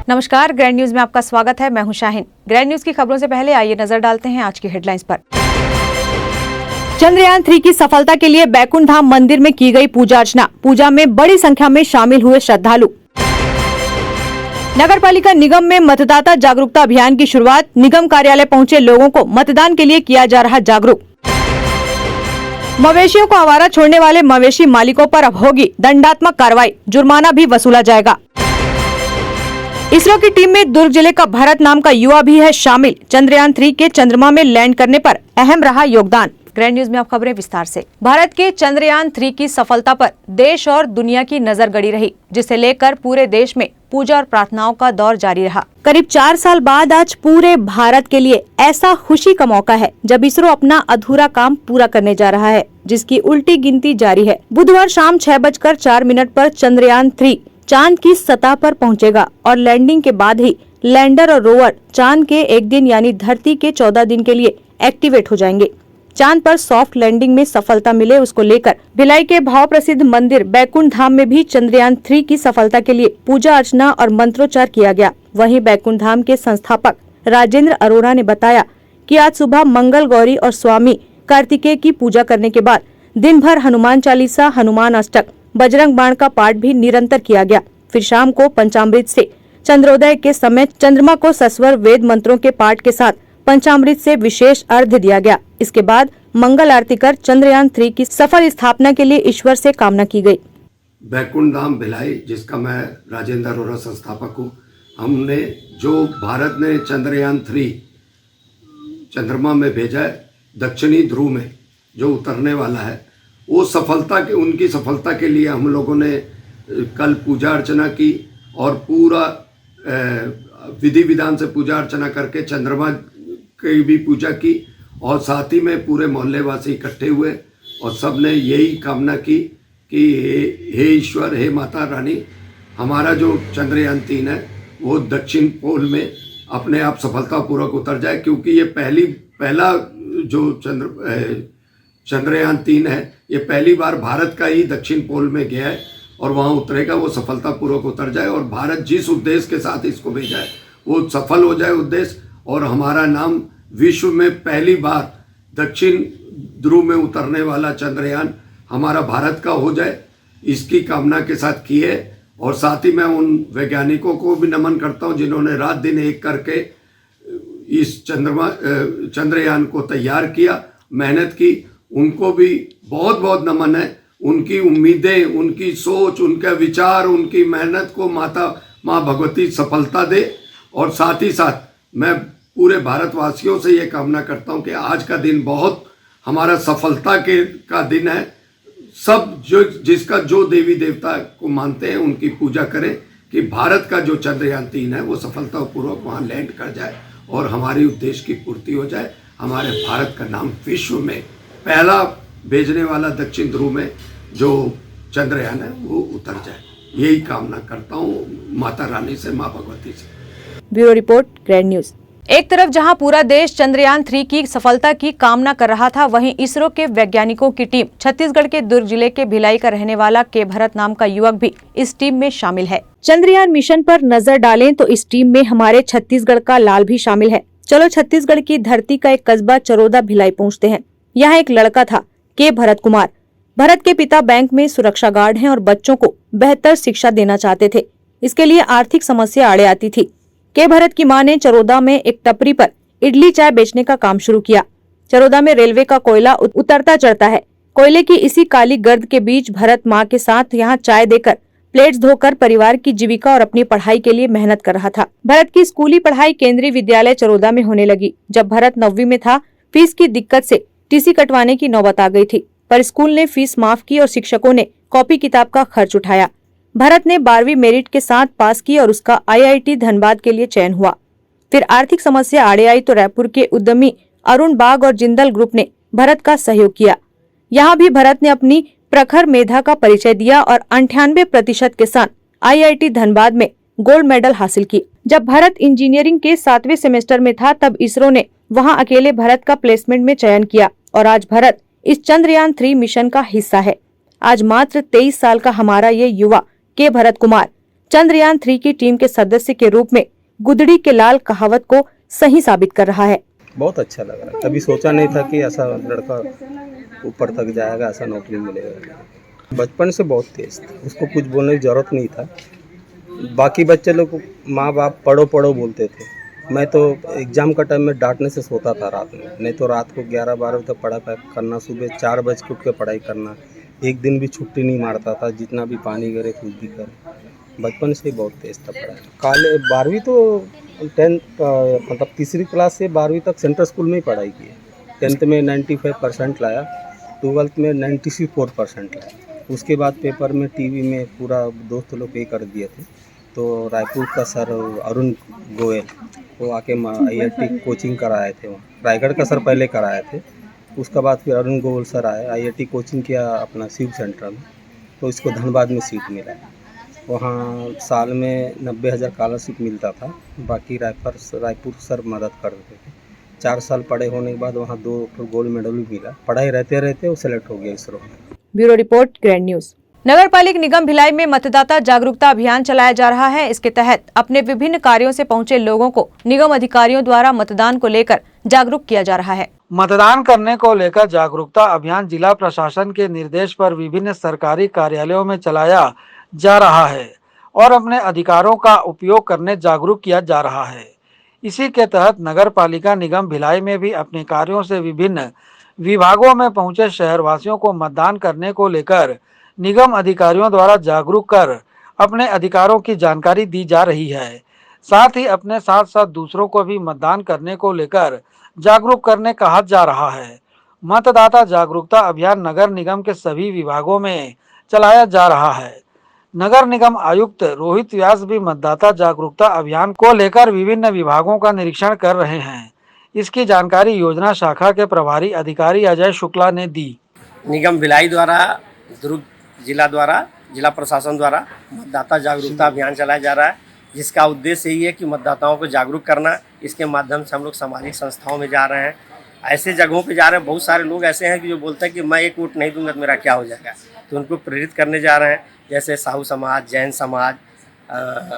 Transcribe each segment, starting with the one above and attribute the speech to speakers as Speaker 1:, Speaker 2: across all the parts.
Speaker 1: नमस्कार, grand news में आपका स्वागत है। मैं हूं शाहिन। ग्रैंड न्यूज की खबरों से पहले आइए नजर डालते हैं आज की हेडलाइंस पर। चंद्रयान 3 की सफलता के लिए बैकुंठ धाम मंदिर में की गई पूजा अर्चना। पूजा में बड़ी संख्या में शामिल हुए श्रद्धालु। नगर पालिका निगम में मतदाता जागरूकता अभियान की शुरुआत। निगम कार्यालय पहुंचे लोगों को मतदान के लिए किया जा रहा जागरूक। मवेशियों को आवारा छोड़ने वाले मवेशी मालिकों पर अब होगी दंडात्मक कार्रवाई, जुर्माना भी वसूला जाएगा। इसरो की टीम में दुर्ग जिले का भरत नाम का युवा भी है शामिल। चंद्रयान 3 के चंद्रमा में लैंड करने पर अहम रहा योगदान। ग्रैंड न्यूज में अब खबरें विस्तार से। भारत के चंद्रयान 3 की सफलता पर देश और दुनिया की नजर गड़ी रही, जिसे लेकर पूरे देश में पूजा और प्रार्थनाओं का दौर जारी रहा। करीब 4 साल बाद आज पूरे भारत के लिए ऐसा खुशी का मौका है जब इसरो अपना अधूरा काम पूरा करने जा रहा है, जिसकी उल्टी गिनती जारी है। बुधवार शाम 6:04 पर चंद्रयान 3 चांद की सतह पर पहुंचेगा और लैंडिंग के बाद ही लैंडर और रोवर चांद के एक दिन यानी धरती के 14 दिन के लिए एक्टिवेट हो जाएंगे। चांद पर सॉफ्ट लैंडिंग में सफलता मिले, उसको लेकर भिलाई के भाव प्रसिद्ध मंदिर बैकुंठ धाम में भी चंद्रयान 3 की सफलता के लिए पूजा अर्चना और मंत्रोच्चार किया गया। वहीं बैकुंठ धाम के संस्थापक राजेंद्र अरोरा ने बताया कि आज सुबह मंगल गौरी और स्वामी कार्तिकेय की पूजा करने के बाद दिन भर हनुमान चालीसा, हनुमान अष्टक, बजरंग बाण का पाठ भी निरंतर किया गया। फिर शाम को पंचामृत से चंद्रोदय के समय चंद्रमा को सस्वर वेद मंत्रों के पाठ के साथ पंचामृत से विशेष अर्घ्य दिया गया। इसके बाद मंगल आरती कर चंद्रयान 3 की सफल स्थापना के लिए ईश्वर से कामना की गई।
Speaker 2: बैकुंठ धाम भिलाई, जिसका मैं राजेंद्र अरोरा संस्थापक हूँ, हमने जो भारत ने चंद्रयान 3 चंद्रमा में भेजा है, दक्षिणी ध्रुव में जो उतरने वाला है, वो उनकी सफलता के लिए हम लोगों ने कल पूजा अर्चना की और पूरा विधि विधान से पूजा अर्चना करके चंद्रमा की भी पूजा की और साथ ही में पूरे मोहल्ले वासी इकट्ठे हुए और सब ने यही कामना की कि हे ईश्वर, हे माता रानी, हमारा जो चंद्रयान 3 है वो दक्षिण पोल में अपने आप सफलतापूर्वक उतर जाए, क्योंकि ये पहला जो चंद्रयान 3 है, ये पहली बार भारत का ही दक्षिण पोल में गया है और वहाँ उतरेगा, वो सफलतापूर्वक उतर जाए और भारत जिस उद्देश्य के साथ इसको भेजा है वो सफल हो जाए उद्देश्य, और हमारा नाम विश्व में पहली बार दक्षिण ध्रुव में उतरने वाला चंद्रयान हमारा भारत का हो जाए, इसकी कामना के साथ की है। और साथ ही मैं उन वैज्ञानिकों को भी नमन करता हूँ जिन्होंने रात दिन एक करके इस चंद्रयान को तैयार किया, मेहनत की, उनको भी बहुत बहुत नमन है। उनकी उम्मीदें, उनकी सोच, उनका विचार, उनकी मेहनत को माँ भगवती सफलता दे। और साथ ही साथ मैं पूरे भारतवासियों से ये कामना करता हूँ कि आज का दिन बहुत हमारा सफलता का दिन है। सब जिसका जो देवी देवता को मानते हैं उनकी पूजा करें कि भारत का जो चंद्रयान 3 है वो सफलतापूर्वक वहाँ लैंड कर जाए और हमारी उद्देश्य की पूर्ति हो जाए। हमारे भारत का नाम विश्व में पहला भेजने वाला दक्षिण ध्रुव में जो चंद्रयान है वो उतर जाए, यही कामना करता हूँ माता रानी से, माँ भगवती से।
Speaker 1: Bureau report, grand news. एक तरफ जहां पूरा देश चंद्रयान 3 की सफलता की कामना कर रहा था, वहीं इसरो के वैज्ञानिकों की टीम छत्तीसगढ़ के दुर्ग जिले के भिलाई का रहने वाला के भरत नाम का युवक भी इस टीम में शामिल है। चंद्रयान मिशन पर नजर डालें तो इस टीम में हमारे छत्तीसगढ़ का लाल भी शामिल है। चलो छत्तीसगढ़ की धरती का एक कस्बा चरोदा भिलाई पहुँचते हैं। यहाँ एक लड़का था, के भरत कुमार। भरत के पिता बैंक में सुरक्षा गार्ड हैं और बच्चों को बेहतर शिक्षा देना चाहते थे। इसके लिए आर्थिक समस्या आड़े आती थी। के भरत की मां ने चरोदा में एक टपरी पर इडली चाय बेचने का काम शुरू किया। चरोदा में रेलवे का कोयला उतरता चढ़ता है। कोयले की इसी काली गर्द के बीच भरत मां के साथ यहाँ चाय देकर, प्लेट्स धोकर परिवार की जीविका और अपनी पढ़ाई के लिए मेहनत कर रहा था। भरत की स्कूली पढ़ाई केंद्रीय विद्यालय चरोदा में होने लगी। जब भरत 9वीं में था, फीस की दिक्कत से टीसी कटवाने की नौबत आ गई थी, पर स्कूल ने फीस माफ की और शिक्षकों ने कॉपी किताब का खर्च उठाया। भरत ने 12वीं मेरिट के साथ पास की और उसका आईआईटी धनबाद के लिए चयन हुआ। फिर आर्थिक समस्या आड़े आई तो रायपुर के उद्यमी अरुण बाग और जिंदल ग्रुप ने भरत का सहयोग किया। यहाँ भी भरत ने अपनी प्रखर मेधा का परिचय दिया और 98% के साथ आईआईटी धनबाद में गोल्ड मेडल हासिल की। जब भरत इंजीनियरिंग के 7वें सेमेस्टर में था, तब इसरो ने वहां अकेले भरत का प्लेसमेंट में चयन किया और आज भरत इस चंद्रयान 3 मिशन का हिस्सा है। आज मात्र 23 साल का हमारा ये युवा के भरत कुमार चंद्रयान 3 की टीम के सदस्य के रूप में गुदड़ी के लाल कहावत को सही साबित कर रहा है।
Speaker 3: बहुत अच्छा लग रहा है। कभी सोचा नहीं था कि ऐसा लड़का ऊपर तक जाएगा, ऐसा नौकरी मिलेगा। बचपन से बहुत तेज था, उसको कुछ बोलने की ज़रूरत नहीं था। बाकी बच्चे लोग माँ बाप पढ़ो पढ़ो बोलते थे, मैं तो एग्ज़ाम का टाइम में डांटने से सोता था रात में। नहीं तो रात को 11-12 बजे तक पढ़ाई करना, सुबह 4 बजे उठ के पढ़ाई करना। एक दिन भी छुट्टी नहीं मारता था, जितना भी पानी गिरे कुछ भी करे। बचपन से ही बहुत तेज था पढ़ाई। कॉलेज 12वीं तो 10th मतलब तीसरी क्लास से 12वीं तक सेंट्रल स्कूल में ही पढ़ाई की है। 10th में 95% लाया, 12th में 94% लाया। उसके बाद पेपर में टीवी में पूरा दोस्त लोग ये कर दिए थे, तो रायपुर का सर अरुण गोयल वो आके IIT कोचिंग कराए थे। वहाँ रायगढ़ का सर पहले कराए थे, उसके बाद फिर अरुण गोयल सर आए, IIT कोचिंग किया अपना शिव सेंटर में, तो इसको धनबाद में सीट मिला। वहाँ साल में 90,000 स्कॉलरशिप मिलता था, बाकी रायपुर सर मदद कर देते थे। 4 साल पढ़े होने के बाद वहाँ 2 गोल्ड मेडल भी मिला। पढ़ाई रहते रहते वो सेलेक्ट हो गया इसरो में।
Speaker 1: Bureau report, grand news. नगर पालिक निगम भिलाई में मतदाता जागरूकता अभियान चलाया जा रहा है। इसके तहत अपने विभिन्न कार्यों से पहुंचे लोगों को निगम अधिकारियों द्वारा मतदान को लेकर जागरूक किया जा रहा है।
Speaker 4: मतदान करने को लेकर जागरूकता अभियान जिला प्रशासन के निर्देश पर विभिन्न सरकारी कार्यालयों में चलाया जा रहा है और अपने अधिकारों का उपयोग करने जागरूक किया जा रहा है। इसी के तहत नगर पालिका निगम भिलाई में भी अपने कार्यों से विभिन्न विभागों में पहुंचे शहरवासियों को मतदान करने को लेकर निगम अधिकारियों द्वारा जागरूक कर अपने अधिकारों की जानकारी दी जा रही है। साथ ही अपने साथ साथ दूसरों को भी मतदान करने को लेकर जागरूक करने कहा जा रहा है। मतदाता जागरूकता अभियान नगर निगम के सभी विभागों में चलाया जा रहा है। नगर निगम आयुक्त रोहित व्यास भी मतदाता जागरूकता अभियान को लेकर विभिन्न विभागों का निरीक्षण कर रहे हैं। इसकी जानकारी योजना शाखा के प्रभारी अधिकारी अजय शुक्ला ने दी।
Speaker 5: निगम भिलाई द्वारा दुर्ग जिला द्वारा जिला प्रशासन द्वारा मतदाता जागरूकता अभियान चलाया जा रहा है, जिसका उद्देश्य यही है कि मतदाताओं को जागरूक करना। इसके माध्यम से हम लोग सामाजिक संस्थाओं में जा रहे हैं, ऐसे जगहों पे जा रहे हैं। बहुत सारे लोग ऐसे हैं कि जो बोलते हैं कि मैं एक वोट नहीं दूंगा तो मेरा क्या हो जाएगा, तो उनको प्रेरित करने जा रहे हैं। जैसे साहू समाज, जैन समाज,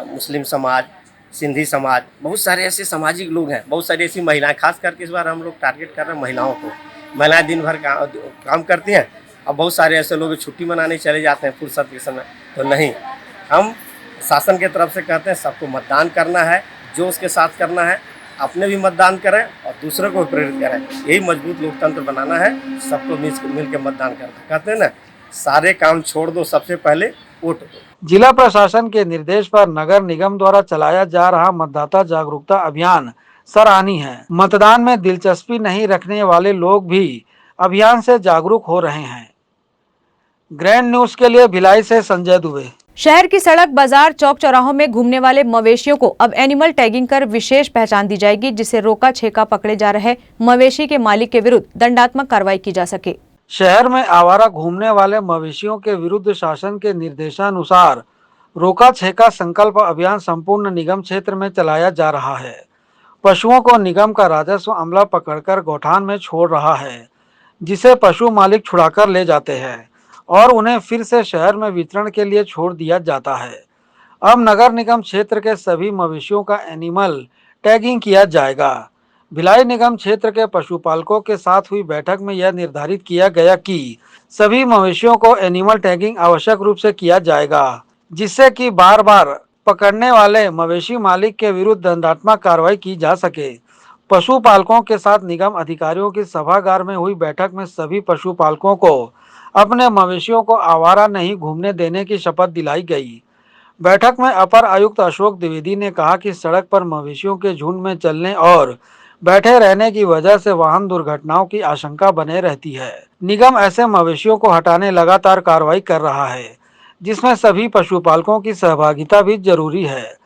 Speaker 5: मुस्लिम समाज, सिंधी समाज, बहुत सारे ऐसे सामाजिक लोग हैं। बहुत सारी ऐसी महिलाएं, खास करके इस बार हम लोग टारगेट कर रहे हैं महिलाओं को। महिलाएं दिन भर काम करती हैं और बहुत सारे ऐसे लोग छुट्टी मनाने चले जाते हैं फुर्सत के समय। तो नहीं, हम शासन के तरफ से कहते हैं सबको मतदान करना है, जो उसके साथ करना है। अपने भी मतदान करें और दूसरों को भी प्रेरित करें। यही मजबूत लोकतंत्र बनाना है, सबको मिल के मतदान करना। कहते हैं ना, सारे काम छोड़ दो, सबसे पहले वोट दो।
Speaker 4: जिला प्रशासन के निर्देश पर नगर निगम द्वारा चलाया जा रहा मतदाता जागरूकता अभियान सराहनीय है। मतदान में दिलचस्पी नहीं रखने वाले लोग भी अभियान से जागरूक हो रहे हैं। ग्रैंड न्यूज के लिए भिलाई से संजय दुबे।
Speaker 1: शहर की सड़क, बाजार, चौक चौराहों में घूमने वाले मवेशियों को अब एनिमल टैगिंग कर विशेष पहचान दी जाएगी, जिससे रोका छेका पकड़े जा रहे मवेशी के मालिक के विरुद्ध दंडात्मक कार्रवाई की जा सके।
Speaker 4: शहर में आवारा घूमने वाले मवेशियों के विरुद्ध शासन के निर्देशानुसार रोका छेका संकल्प अभियान संपूर्ण निगम क्षेत्र में चलाया जा रहा है। पशुओं को निगम का राजस्व अमला पकड़कर गौठान में छोड़ रहा है, जिसे पशु मालिक छुड़ाकर ले जाते हैं और उन्हें फिर से शहर में वितरण के लिए छोड़ दिया जाता है। अब नगर निगम क्षेत्र के सभी मवेशियों का एनिमल टैगिंग किया जाएगा। भिलाई निगम क्षेत्र के पशुपालकों के साथ हुई बैठक में यह निर्धारित किया गया कि सभी मवेशियों को एनिमल टैगिंग आवश्यक रूप से किया जाएगा, जिससे कि बार बार पकड़ने वाले मवेशी मालिक के विरुद्ध दंडात्मक कार्रवाई की जा सके। पशुपालकों के साथ निगम अधिकारियों की सभागार में हुई बैठक में सभी पशुपालकों को अपने मवेशियों को आवारा नहीं घूमने देने की शपथ दिलाई गई। बैठक में अपर आयुक्त अशोक द्विवेदी ने कहा कि सड़क पर मवेशियों के झुंड में चलने और बैठे रहने की वजह से वाहन दुर्घटनाओं की आशंका बने रहती है। निगम ऐसे मवेशियों को हटाने लगातार कार्रवाई कर रहा है, जिसमें सभी पशुपालकों की सहभागिता भी जरूरी है।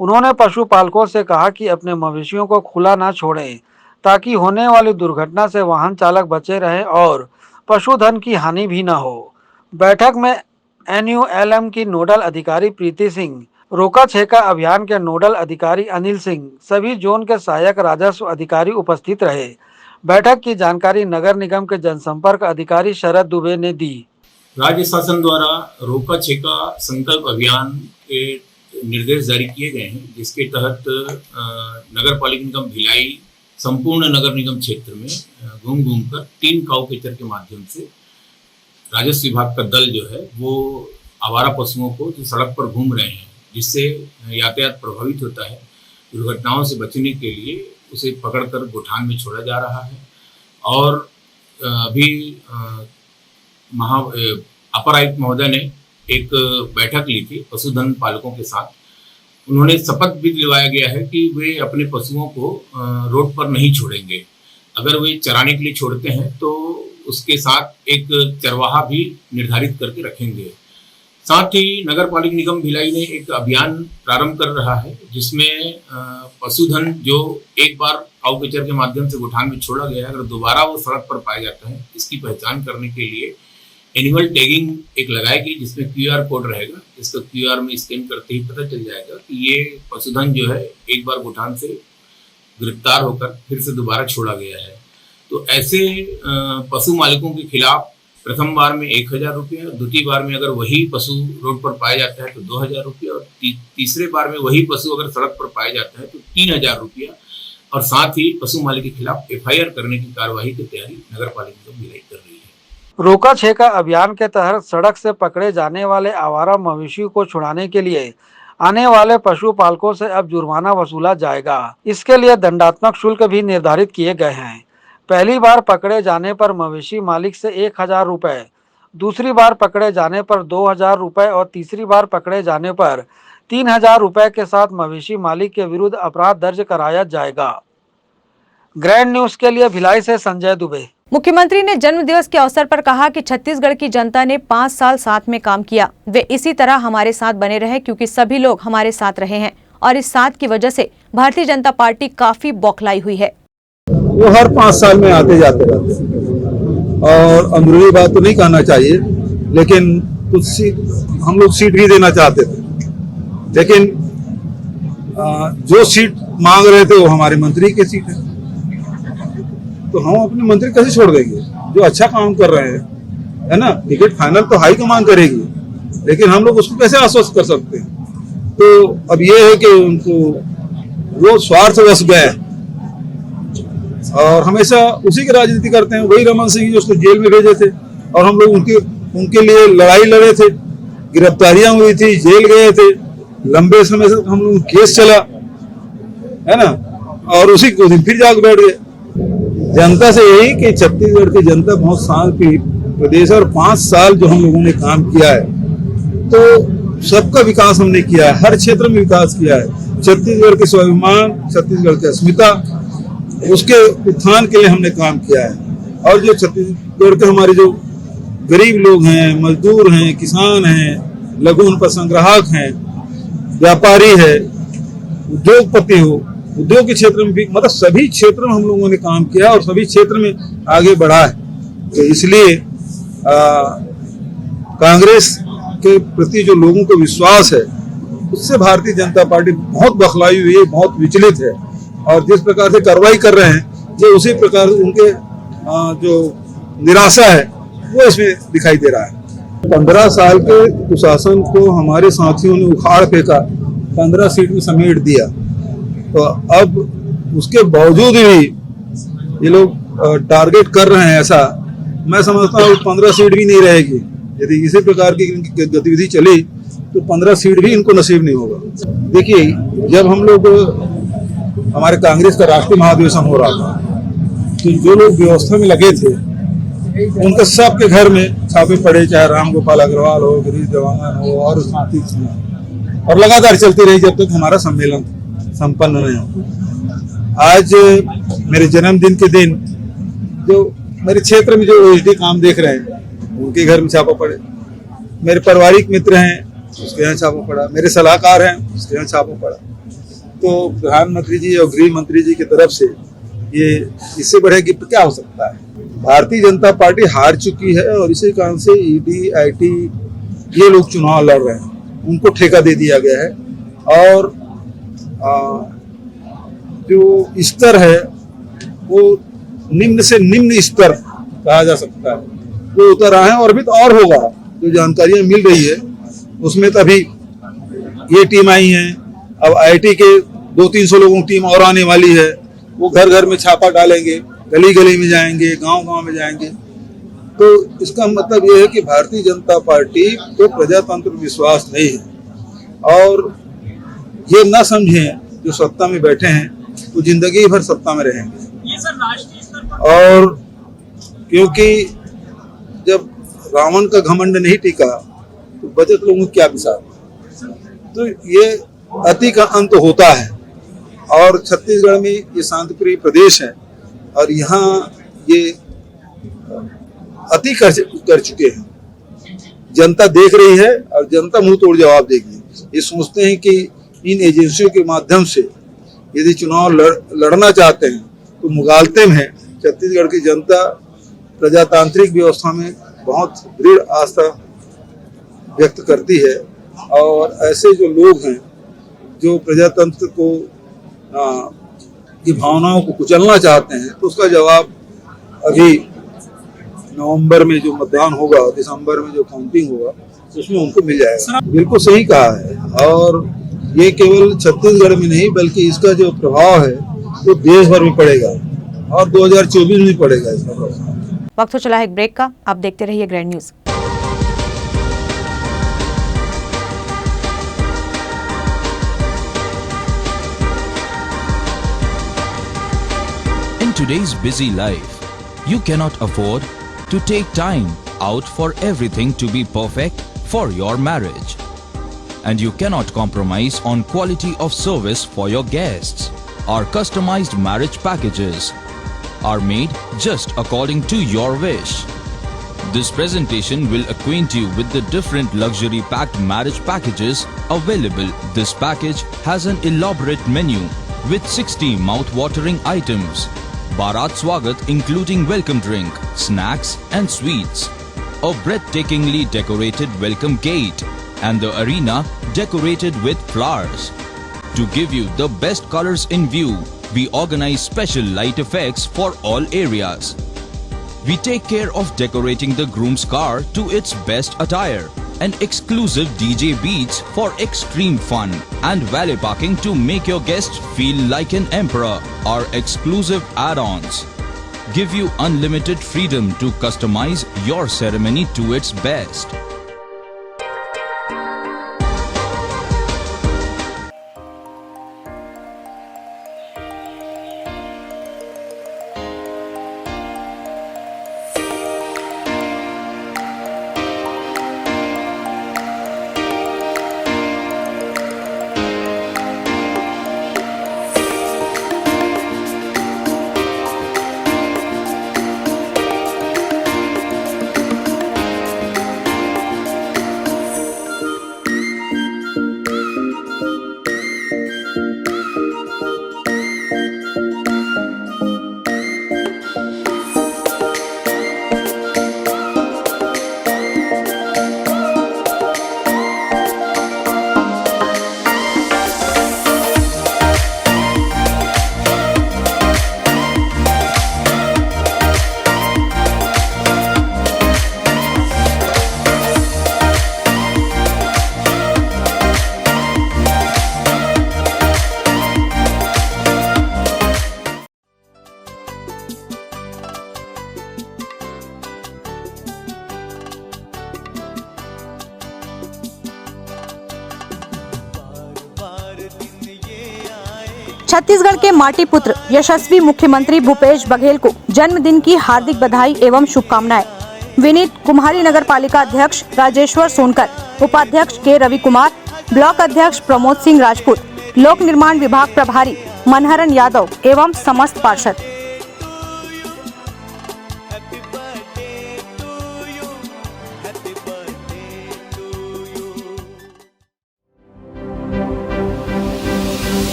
Speaker 4: उन्होंने पशुपालकों से कहा कि अपने मवेशियों को खुला ना छोड़ें, ताकि होने वाली दुर्घटना से वाहन चालक बचे रहे और पशुधन की हानि भी न हो। बैठक में NULM की नोडल अधिकारी प्रीति सिंह, रोका छेका अभियान के नोडल अधिकारी अनिल सिंह, सभी जोन के सहायक राजस्व अधिकारी उपस्थित रहे। बैठक की जानकारी नगर निगम के जनसंपर्क अधिकारी शरद दुबे ने दी।
Speaker 6: राज्य शासन द्वारा रोका छेका संकल्प अभियान के निर्देश जारी किए गए हैं, जिसके तहत नगर पालिका निगम भिलाई संपूर्ण नगर निगम क्षेत्र में घूम घूम कर 3 काऊ कैचर के माध्यम से राजस्व विभाग का दल जो है वो आवारा पशुओं को जो सड़क पर घूम रहे हैं, जिससे यातायात प्रभावित होता है, दुर्घटनाओं से बचने के लिए उसे पकड़कर गोठान में छोड़ा जा रहा है। और अभी अपर आयुक्त महोदय ने एक बैठक ली थी पशुधन पालकों के साथ। उन्होंने शपथ भी दिलवाया गया है कि वे अपने पशुओं को रोड पर नहीं छोड़ेंगे। अगर वे चराने के लिए छोड़ते हैं तो उसके साथ एक चरवाहा भी निर्धारित करके रखेंगे। साथ ही नगर पालिका निगम भिलाई ने एक अभियान प्रारंभ कर रहा है, जिसमें पशुधन जो एक बार काऊ कैचर के माध्यम से गोठान में छोड़ा गया है, अगर दोबारा वो सड़क पर पाया जाता है, इसकी पहचान करने के लिए एनिमल टैगिंग एक लगाएगी, जिसमें QR कोड रहेगा। इसको QR में स्कैन करते ही पता चल जाएगा कि ये पशुधन जो है एक बार गोठान से गिरफ्तार होकर फिर से दोबारा छोड़ा गया है। तो ऐसे पशु मालिकों के खिलाफ प्रथम बार में 1000 रुपया, द्वितीय बार में अगर वही पशु रोड पर पाया जाता है तो 2000 रुपया, और तीसरे बार में वही पशु अगर सड़क पर पाया जाता है तो 3000 रुपया। और साथ ही पशु मालिक के खिलाफ FIR करने की कार्यवाही की तैयारी नगर पालिका निगम भिलाई कर रही है।
Speaker 4: रोका छेका अभियान के तहत सड़क से पकड़े जाने वाले आवारा मवेशियों को छुड़ाने के लिए आने वाले पशुपालकों से अब जुर्माना वसूला जाएगा। इसके लिए दंडात्मक शुल्क भी निर्धारित किए गए हैं। पहली बार पकड़े जाने पर मवेशी मालिक से 1000 रुपये, दूसरी बार पकड़े जाने पर 2000 रुपये और तीसरी बार पकड़े जाने पर 3000 रुपये के साथ मवेशी मालिक के विरुद्ध अपराध दर्ज कराया जाएगा। ग्रैंड न्यूज के लिए भिलाई से संजय दुबे।
Speaker 1: मुख्यमंत्री ने जन्म दिवस के अवसर पर कहा कि छत्तीसगढ़ की जनता ने 5 साल साथ में काम किया। वे इसी तरह हमारे साथ बने रहे, क्योंकि सभी लोग हमारे साथ रहे हैं और इस साथ की वजह से भारतीय जनता पार्टी काफी बौखलाई हुई है।
Speaker 7: वो हर 5 साल में आते जाते रहते हैं, और अंदरूनी बात तो नहीं कहना चाहिए, लेकिन कुछ हम लोग सीट भी देना चाहते थे, लेकिन जो सीट मांग रहे थे वो हमारे मंत्री की सीट है, तो हम अपने मंत्री कैसे छोड़ देंगे जो अच्छा काम कर रहे हैं, है ना। टिकट फाइनल तो हाईकमान करेगी, लेकिन हम लोग उसको कैसे आश्वस्त कर सकते हैं। तो अब ये है कि उनको वो स्वार्थवश गए और हमेशा उसी की राजनीति करते हैं। वही रमन सिंह जो उसको जेल में भेजे थे और हम लोग उनके लिए लड़ाई लड़े थे, गिरफ्तारियां हुई थी, जेल गए थे, लंबे समय से हम लोग केस चला, है ना, और उसी को दिन फिर जाग बैठ गए। जनता से यही कि छत्तीसगढ़ की जनता बहुत शांति प्रदेश, और 5 साल जो हम लोगों ने काम किया है तो सबका विकास हमने किया है, हर क्षेत्र में विकास किया है। छत्तीसगढ़ के स्वाभिमान, छत्तीसगढ़ की अस्मिता, उसके उत्थान के लिए हमने काम किया है। और जो छत्तीसगढ़ के हमारे जो गरीब लोग हैं, मजदूर हैं, किसान हैं, लघु संग्राहक हैं, व्यापारी है, उद्योगपति हो, उद्योग के क्षेत्र में भी, मतलब सभी क्षेत्र में हम लोगों ने काम किया और सभी क्षेत्र में आगे बढ़ा है। तो इसलिए कांग्रेस के प्रति जो लोगों को विश्वास है, उससे भारतीय जनता पार्टी बहुत बखलाई हुई है, बहुत विचलित है, और जिस प्रकार से कार्रवाई कर रहे हैं जो उसी प्रकार उनके जो निराशा है वो इसमें दिखाई दे रहा है। 15 साल के कुशासन को हमारे साथियों ने उखाड़ फेंका, 15 सीट में समेट दिया। तो अब उसके बावजूद भी ये लोग टारगेट कर रहे हैं ऐसा, मैं समझता हूँ 15 सीट भी नहीं रहेगी। यदि इसी प्रकार की गतिविधि चली तो 15 सीट भी इनको नसीब नहीं होगा। देखिए, जब हम लोग हमारे कांग्रेस का राष्ट्रीय महाधिवेशन हो रहा था तो जो लोग व्यवस्था में लगे थे उनके सबके घर में छापे पड़े, चाहे रामगोपाल अग्रवाल हो, गिरीश देवांगन हो और साथी, और लगातार चलती रही जब तक हमारा सम्मेलन संपन्न नहीं हो। आज मेरे जन्मदिन के दिन जो मेरे क्षेत्र में जो OSD काम देख रहे हैं उनके घर में छापा पड़े, मेरे पारिवारिक मित्र हैं उसके यहाँ छापा पड़ा, मेरे सलाहकार हैं उसके यहाँ छापा पड़ा। तो प्रधानमंत्री जी और गृह मंत्री जी की तरफ से ये इससे बड़े गिफ्ट क्या हो सकता है। भारतीय जनता पार्टी हार चुकी है और इसी कारण से ED, IT ये लोग चुनाव लड़ रहे हैं, उनको ठेका दे दिया गया है। और जो स्तर है वो निम्न से निम्न स्तर कहा जा सकता है, वो उतर रहा है और भी तो और होगा। जो जानकारियां मिल रही है उसमें तो अभी ये टीम आई है, अब IIT के 200-300 लोगों की टीम और आने वाली है। वो घर घर में छापा डालेंगे, गली गली में जाएंगे, गांव गांव में जाएंगे। तो इसका मतलब ये है कि भारतीय जनता पार्टी को प्रजातंत्र में विश्वास नहीं है, और ये ना समझें जो सत्ता में बैठे हैं वो जिंदगी भर सत्ता में रहेंगे। और क्योंकि जब रावण का घमंड नहीं टिका तो बचत लोगों की क्या मिसाल। तो ये अति का अंत होता है, और छत्तीसगढ़ में ये शांतिप्रिय प्रदेश है और यहाँ ये अति कर चुके हैं। जनता देख रही है और जनता मुंह तोड़ जवाब देगी। ये सोचते हैं कि इन एजेंसियों के माध्यम से यदि चुनाव लड़ना चाहते हैं तो मुगालते में छत्तीसगढ़ की जनता प्रजातांत्रिक व्यवस्था में बहुत दृढ़ आस्था व्यक्त करती है, और ऐसे जो लोग हैं जो प्रजातंत्र को की भावनाओं को कुचलना चाहते हैं, तो उसका जवाब अभी नवंबर में जो मतदान होगा, दिसंबर में जो काउंटिंग होगा, उसमें उनको मिल जाएगा। बिल्कुल सही कहा है, और ये केवल छत्तीसगढ़ में नहीं बल्कि इसका जो प्रभाव है वो देश भर में पड़ेगा और 2024 में पड़ेगा इसका प्रभाव।
Speaker 1: वक्त हो चला है एक ब्रेक का, आप देखते रहिए grand news.
Speaker 8: In today's busy life, you cannot afford to take time out for everything to be perfect for your marriage. And you cannot compromise on quality of service for your guests. Our customized marriage packages are made just according to your wish. This presentation will acquaint you with the different luxury packed marriage packages available. This package has an elaborate menu with 60 mouth-watering items. Bharat Swagat including welcome drink, snacks and sweets. A breathtakingly decorated welcome gate and the arena decorated with flowers. To give you the best colors in view, we organize special light effects for all areas. We take care of decorating the groom's car to its best attire and exclusive DJ beats for extreme fun and valet parking to make your guests feel like an emperor. Our exclusive add-ons give you unlimited freedom to customize your ceremony to its best.
Speaker 1: Chhattisgarh के माटी पुत्र यशस्वी मुख्यमंत्री भूपेश बघेल को जन्मदिन की हार्दिक बधाई एवं शुभकामनाएं। विनीत कुम्हारी नगर पालिका अध्यक्ष राजेश्वर सोनकर, उपाध्यक्ष के रवि कुमार, ब्लॉक अध्यक्ष प्रमोद सिंह राजपूत, लोक निर्माण विभाग प्रभारी मनहरन यादव एवं समस्त पार्षद।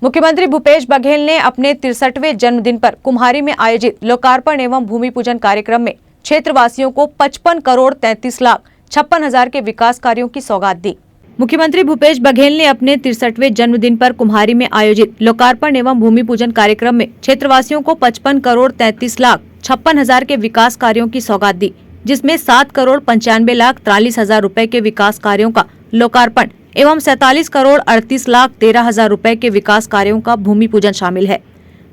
Speaker 1: मुख्यमंत्री भूपेश बघेल ने अपने 63वें जन्मदिन पर कुम्हारी में आयोजित लोकार्पण एवं भूमि पूजन कार्यक्रम में क्षेत्रवासियों को 55 करोड़ 33 लाख 56 हजार के विकास कार्यों की सौगात दी। मुख्यमंत्री भूपेश बघेल ने अपने 63वें जन्मदिन पर कुम्हारी में आयोजित लोकार्पण एवं भूमि पूजन कार्यक्रम में क्षेत्रवासियों को 55 करोड़ 33 लाख 56 हजार के विकास कार्यों की सौगात दी, जिसमें 7 करोड़ 95 लाख 43 हजार रूपए के विकास कार्यों का लोकार्पण एवं 47 करोड़ 38 लाख 13 हजार रूपए के विकास कार्यों का भूमि पूजन शामिल है।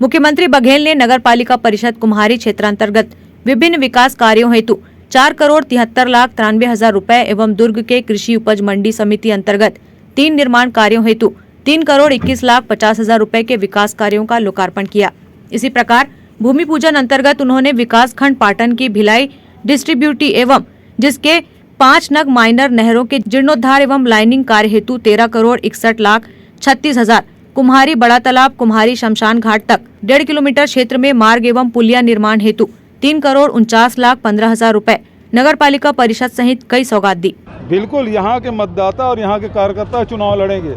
Speaker 1: मुख्यमंत्री बघेल ने नगर पालिका परिषद कुम्हारी क्षेत्रांतर्गत विभिन्न विकास कार्यों हेतु 4 करोड़ 73 लाख 93 हजार रूपए एवं दुर्ग के कृषि उपज मंडी समिति अंतर्गत 3 निर्माण कार्यों हेतु 3 करोड़ 21 लाख 50 हजार रूपए के विकास कार्यों का लोकार्पण किया। इसी प्रकार भूमि पूजन अंतर्गत उन्होंने विकास खंड पाटन की भिलाई डिस्ट्रीब्यूटी एवं जिसके 5 नग माइनर नहरों के जीर्णोद्धार एवं लाइनिंग कार्य हेतु 13 करोड़ 61 लाख 36 हजार, कुम्हारी बड़ा तालाब कुम्हारी शमशान घाट तक 1.5 किलोमीटर क्षेत्र में मार्ग एवं पुलिया निर्माण हेतु 3 करोड़ 49 लाख 15 हजार रूपए नगर पालिका परिषद सहित कई सौगात दी।
Speaker 7: बिल्कुल यहाँ के मतदाता और यहाँ के कार्यकर्ता चुनाव लड़ेंगे।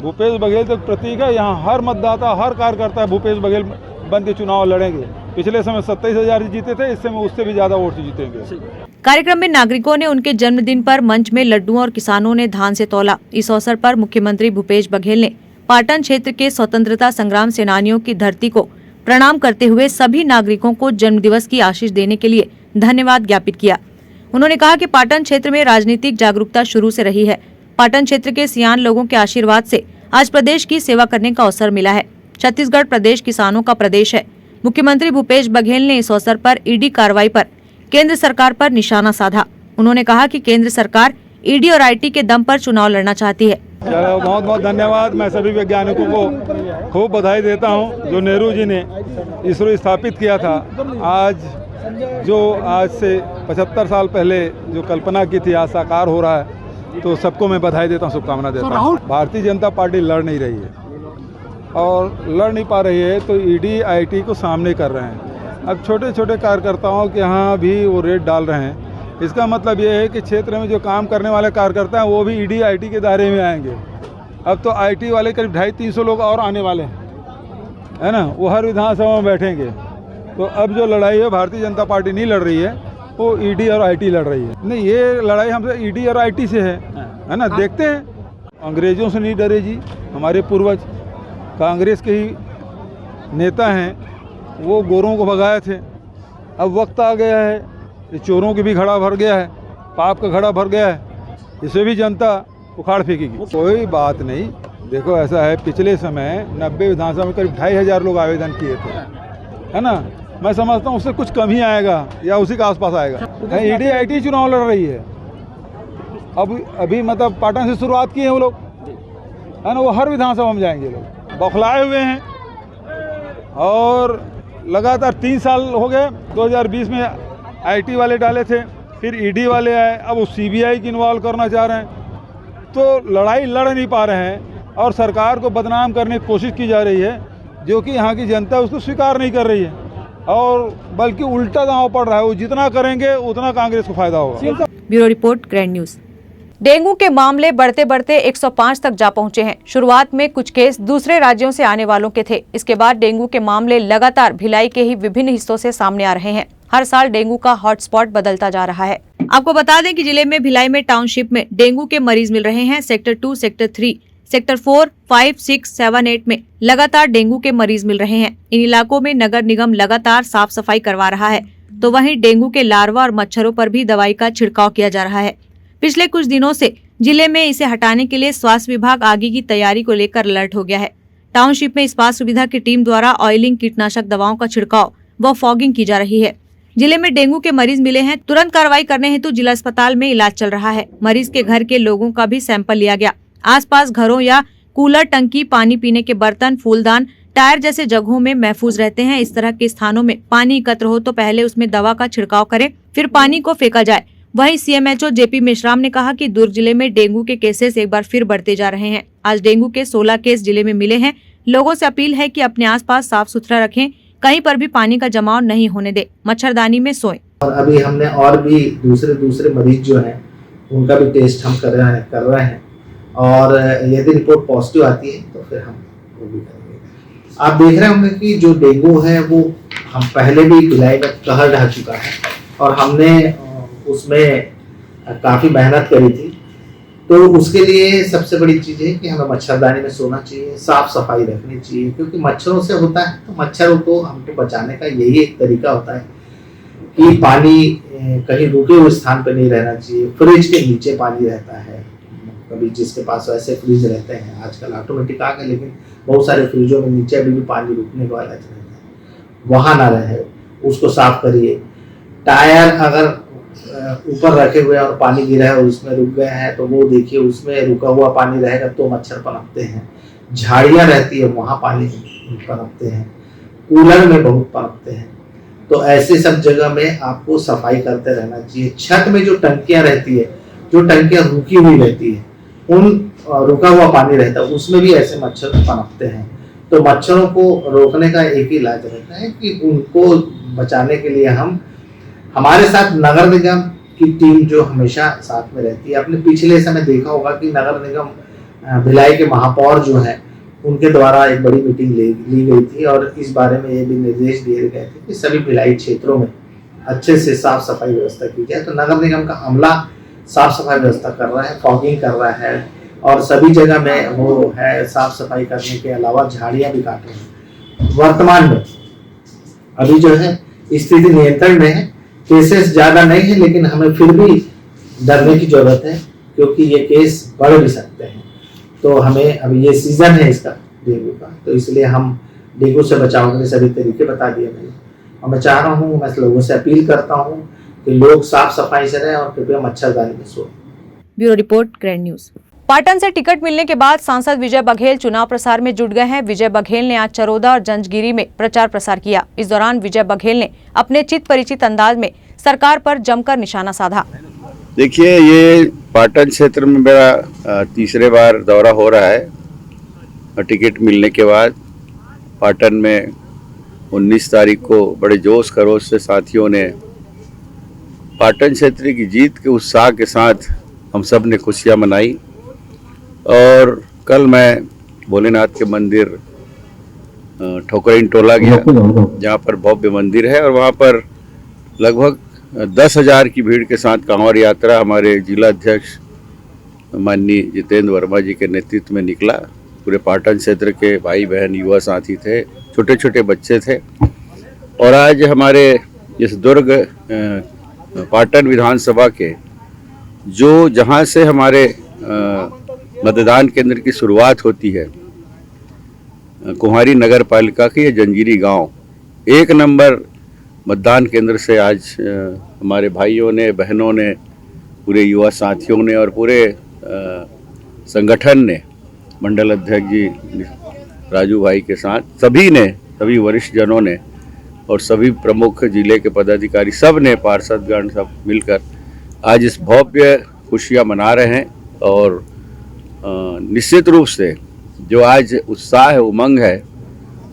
Speaker 7: भूपेश बघेल तो प्रतीक है, यहाँ हर मतदाता हर कार्यकर्ता भूपेश बघेल बन के चुनाव लड़ेंगे। पिछले समय 27,000 जीते थे, इस समय उससे भी ज्यादा वोट जीतेंगे।
Speaker 1: कार्यक्रम में नागरिकों ने उनके जन्मदिन पर मंच में लड्डू और किसानों ने धान से तौला। इस अवसर पर मुख्यमंत्री भूपेश बघेल ने पाटन क्षेत्र के स्वतंत्रता संग्राम सेनानियों की धरती को प्रणाम करते हुए सभी नागरिकों को जन्मदिवस की आशीष देने के लिए धन्यवाद ज्ञापित किया। उन्होंने कहा कि पाटन क्षेत्र में राजनीतिक जागरूकता शुरू से रही है। पाटन क्षेत्र के सियान लोगों के आशीर्वाद से आज प्रदेश की सेवा करने का अवसर मिला है। छत्तीसगढ़ प्रदेश किसानों का प्रदेश है। मुख्यमंत्री भूपेश बघेल ने इस अवसर पर ईडी कार्रवाई पर केंद्र सरकार पर निशाना साधा। उन्होंने कहा कि केंद्र सरकार ईडी और आईटी के दम पर चुनाव लड़ना चाहती है।
Speaker 7: बहुत बहुत धन्यवाद। मैं सभी वैज्ञानिकों को खूब बधाई देता हूं, जो नेहरू जी ने इसरो स्थापित किया था। आज से 75 साल पहले जो कल्पना की थी आज साकार हो रहा है, तो सबको मैं बधाई देता हूं, शुभकामना देता हूं। भारतीय जनता पार्टी लड़ नहीं रही है और लड़ नहीं पा रही है तो ईडी आईटी को सामने कर रहे हैं। अब छोटे छोटे कार्यकर्ताओं के यहाँ भी वो रेड डाल रहे हैं। इसका मतलब ये है कि क्षेत्र में जो काम करने वाले कार्यकर्ता हैं वो भी ईडी आईटी के दायरे में आएंगे। अब तो आईटी वाले करीब 250-300 लोग और आने वाले हैं, है ना, वो हर विधानसभा में बैठेंगे। तो अब जो लड़ाई है भारतीय जनता पार्टी नहीं लड़ रही है, वो ईडी और आईटी लड़ रही है। नहीं, ये लड़ाई हमसे ईडी और आईटी से है ना। देखते हैं, अंग्रेजों से नहीं डरे जी। हमारे पूर्वज कांग्रेस के ही नेता हैं, वो गोरों को भगाए थे। अब वक्त आ गया है, ये चोरों की भी घड़ा भर गया है, पाप का घड़ा भर गया है, इसे भी जनता उखाड़ फेंकेगी। कोई बात नहीं। देखो ऐसा है, पिछले समय 90 विधानसभा में करीब 2,500 लोग आवेदन किए थे, है ना। मैं समझता हूँ उससे कुछ कम ही आएगा या उसी के आसपास आएगा। ईडी आईटी चुनाव लड़ रही है। अभी मतलब पाटन से शुरुआत की है वो लोग, है ना। वो हर विधानसभा में जाएंगे, लोग बौखलाए हुए हैं। और लगातार 3 साल हो गए। 2020 में आईटी वाले डाले थे, फिर ईडी वाले आए, अब वो सीबीआई की इन्वॉल्व करना चाह रहे हैं। तो लड़ाई लड़ नहीं पा रहे हैं और सरकार को बदनाम करने की कोशिश की जा रही है, जो कि यहाँ की जनता उसको स्वीकार नहीं कर रही है और बल्कि उल्टा दांव पड़ रहा है। वो जितना करेंगे उतना कांग्रेस को फायदा होगा।
Speaker 1: Bureau report, grand news. Dengue के मामले बढ़ते बढ़ते 105 तक जा पहुंचे हैं। शुरुआत में कुछ केस दूसरे राज्यों से आने वालों के थे। इसके बाद डेंगू के मामले लगातार भिलाई के ही विभिन्न हिस्सों से सामने आ रहे हैं। हर साल डेंगू का हॉटस्पॉट बदलता जा रहा है। आपको बता दें कि जिले में भिलाई में टाउनशिप में डेंगू के मरीज मिल रहे हैं। सेक्टर 2, सेक्टर 3, सेक्टर 4, 5, 6, 7, 8 में लगातार डेंगू के मरीज मिल रहे हैं। इन इलाकों में नगर निगम लगातार साफ सफाई करवा रहा है, तो वहीं डेंगू के लार्वा और मच्छरों पर भी दवाई का छिड़काव किया जा रहा है। पिछले कुछ दिनों से जिले में इसे हटाने के लिए स्वास्थ्य विभाग आगे की तैयारी को लेकर अलर्ट हो गया है। टाउनशिप में इस्पात सुविधा की टीम द्वारा ऑयलिंग, कीटनाशक दवाओं का छिड़काव व फॉगिंग की जा रही है। जिले में डेंगू के मरीज मिले हैं, तुरंत कार्रवाई करने हेतु जिला अस्पताल में इलाज चल रहा है। मरीज के घर के लोगों का भी सैंपल लिया गया। आसपास घरों या कूलर, टंकी, पानी पीने के बर्तन, फूलदान, टायर जैसे जगहों में महफूज रहते हैं। इस तरह के स्थानों में पानी एकत्र हो तो पहले उसमें दवा का छिड़काव करें, फिर पानी को फेंका जाए। वहीं सीएमएचओ जेपी मेश्राम ने कहा कि दुर्ग जिले में डेंगू के केसेस एक बार फिर बढ़ते जा रहे हैं। आज डेंगू के 16 केस जिले में मिले हैं। लोगों से अपील है कि अपने आसपास साफ सुथरा रखें, कहीं पर भी पानी का जमाव नहीं होने दे, मच्छरदानी में सोएं।
Speaker 9: और अभी हमने और भी दूसरे मरीज जो हैं उनका भी टेस्ट हम कर रहे हैं और यदि रिपोर्ट पॉजिटिव आती है तो फिर हम वो भी करेंगे। आप देख रहे होंगे कि जो डेंगू है वो हम पहले भी भिलाई में कहर ढह चुका है और हमने उसमें काफ़ी मेहनत करी थी। तो उसके लिए सबसे बड़ी चीज़ है कि हमें मच्छरदानी में सोना चाहिए, साफ सफाई रखनी चाहिए, क्योंकि मच्छरों से होता है तो मच्छरों को हमको बचाने का यही एक तरीका होता है कि पानी कहीं रुके हुए स्थान पर नहीं रहना चाहिए। फ्रिज के नीचे पानी रहता है, कभी जिसके पास वैसे फ्रिज रहते हैं, आजकल ऑटोमेटिक आ गए, लेकिन बहुत सारे फ्रिजों में नीचे अभी भी पानी रुकने वाला रहता है, वहाँ ना रहे, उसको साफ करिए। टायर अगर ऊपर रखे हुए और पानी गिरा है और उसमें रुक गए हैं तो वो देखिए, उसमें रुका हुआ पानी रहेगा तो मच्छर पनपते हैं। झाड़ियाँ रहती है वहाँ पानी पनपते हैं, कूलर में बहुत पनपते हैं। तो ऐसे सब जगह में आपको सफाई करते रहना चाहिए। छत में जो टंकियाँ रहती है, जो टंकियाँ रुकी हुई रहती है, उन रुका हुआ पानी रहता है, उसमें भी ऐसे मच्छर पनपते हैं। तो मच्छरों को रोकने का एक ही इलाज रहता है कि उनको बचाने के लिए हमारे साथ नगर निगम की टीम जो हमेशा साथ में रहती है। आपने पिछले समय देखा होगा कि नगर निगम भिलाई के महापौर जो हैं उनके द्वारा एक बड़ी मीटिंग ली गई थी और इस बारे में ये भी निर्देश दिए गए थे कि सभी भिलाई क्षेत्रों में अच्छे से साफ सफाई व्यवस्था की जाए। तो नगर निगम का अमला साफ सफाई व्यवस्था कर रहा है, फॉगिंग कर रहा है और सभी जगह में वो है साफ सफाई करने के अलावा झाड़ियाँ भी काट रहे हैं। वर्तमान में अभी जो है स्थिति नियंत्रण में है, केसेस ज्यादा नहीं है, लेकिन हमें फिर भी डरने की जरूरत है क्योंकि ये केस बढ़ भी सकते हैं। तो हमें अभी ये सीजन है इसका डेंगू का, तो इसलिए हम डेंगू से बचाव के लिए सभी तरीके बता दिए मैंने। और मैं चाह रहा हूँ, मैं लोगों से अपील करता हूँ कि लोग साफ सफाई से रहें और कृपया मच्छरदानी में सोएं।
Speaker 1: Bureau report, grand news. Patan से टिकट मिलने के बाद सांसद विजय बघेल चुनाव प्रसार में जुट गए हैं। विजय बघेल ने आज चरोदा और जंजगिरी में प्रचार प्रसार किया। इस दौरान विजय बघेल ने अपने चित परिचित अंदाज में सरकार पर जमकर निशाना साधा।
Speaker 10: देखिए, ये पाटन क्षेत्र में मेरा तीसरे बार दौरा हो रहा है और टिकट मिलने के बाद पाटन में 19 तारीख को बड़े जोश खरोश से साथियों ने पाटन क्षेत्र की जीत के उत्साह के साथ हम सब ने खुशियाँ मनाई। और कल मैं भोलेनाथ के मंदिर ठोकरीन टोला गया, जहाँ पर भव्य मंदिर है और वहाँ पर लगभग 10,000 की भीड़ के साथ कांवड़ यात्रा हमारे जिला अध्यक्ष माननीय जितेंद्र वर्मा जी के नेतृत्व में निकला। पूरे पाटन क्षेत्र के भाई बहन युवा साथी थे, छोटे छोटे बच्चे थे। और आज हमारे इस दुर्ग पाटन विधानसभा के जो जहाँ से हमारे मतदान केंद्र की शुरुआत होती है, कुम्हारी नगर पालिका के ये जंजीरी गांव 1 नंबर मतदान केंद्र से आज हमारे भाइयों ने, बहनों ने, पूरे युवा साथियों ने और पूरे संगठन ने, मंडल अध्यक्ष जी राजू भाई के साथ सभी ने, सभी वरिष्ठ जनों ने और सभी प्रमुख जिले के पदाधिकारी सब ने, पार्षदगण सब मिलकर आज इस भव्य खुशियाँ मना रहे हैं। और निश्चित रूप से जो आज उत्साह है, उमंग है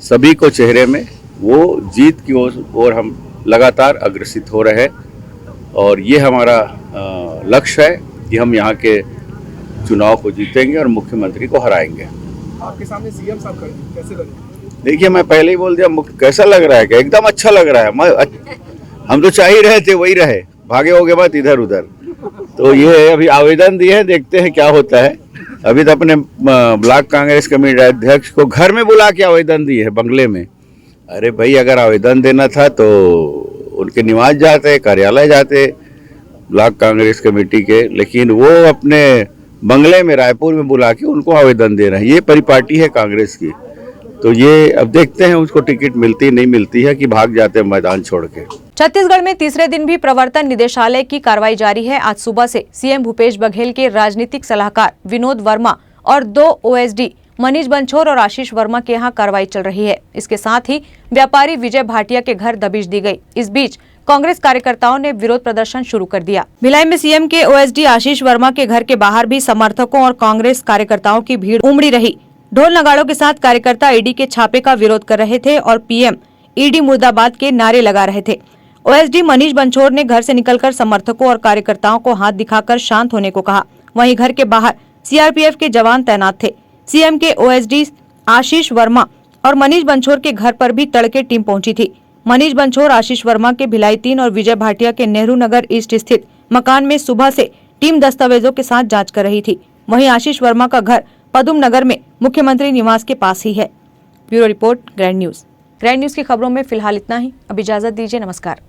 Speaker 10: सभी को चेहरे में, वो जीत की ओर हम लगातार अग्रसित हो रहे हैं। और ये हमारा लक्ष्य है कि हम यहाँ के चुनाव को जीतेंगे और मुख्यमंत्री को हराएंगे।
Speaker 11: आपके सामने सीएम साहब खड़े हैं, कैसे लगे?
Speaker 10: देखिए, मैं पहले ही बोल दिया, कैसा लग रहा है? एकदम अच्छा लग रहा है। हम तो चाह ही रहे थे वही रहे, भागे हो गए बात इधर उधर। तो ये अभी आवेदन दिए हैं, देखते हैं क्या होता है। अभी तो अपने ब्लॉक कांग्रेस कमेटी अध्यक्ष को घर में बुला के आवेदन दिए है, बंगले में। अरे भाई, अगर आवेदन देना था तो उनके निवास जाते, कार्यालय जाते ब्लॉक कांग्रेस कमेटी के, लेकिन वो अपने बंगले में रायपुर में बुला के उनको आवेदन दे रहे हैं। ये परिपाटी है कांग्रेस की। तो ये अब देखते हैं उसको टिकट मिलती नहीं मिलती है कि भाग जाते हैं मैदान छोड़ के।
Speaker 1: छत्तीसगढ़ में तीसरे दिन भी प्रवर्तन निदेशालय की कार्रवाई जारी है। आज सुबह से सीएम भूपेश बघेल के राजनीतिक सलाहकार विनोद वर्मा और 2 ओएसडी मनीष बंछोर और आशीष वर्मा के यहाँ कार्रवाई चल रही है। इसके साथ ही व्यापारी विजय भाटिया के घर दबिश दी गई। इस बीच कांग्रेस कार्यकर्ताओं ने विरोध प्रदर्शन शुरू कर दिया। भिलाई में सीएम के ओएसडी आशीष वर्मा के घर के बाहर भी समर्थकों और कांग्रेस कार्यकर्ताओं की भीड़ उमड़ी रही। ढोल नगाड़ों के साथ कार्यकर्ता ईडी के छापे का विरोध कर रहे थे और पीएम ईडी मुर्दाबाद के नारे लगा रहे थे। ओएसडी मनीष बंछोर ने घर से निकलकर समर्थकों और कार्यकर्ताओं को हाथ दिखाकर शांत होने को कहा। वहीं घर के बाहर सीआरपीएफ के जवान तैनात थे। सीएम के ओएसडी आशीष वर्मा और मनीष बंछोर के घर पर भी तड़के टीम पहुंची थी। मनीष बंछोर, आशीष वर्मा के भिलाई 3 और विजय भाटिया के नेहरू नगर ईस्ट स्थित मकान में सुबह से टीम दस्तावेजों के साथ जांच कर रही थी। वहीं आशीष वर्मा का घर पदुम नगर में मुख्यमंत्री निवास के पास ही है। Bureau report, grand news. Grand news की खबरों में फिलहाल इतना ही। अब इजाजत दीजिए। नमस्कार।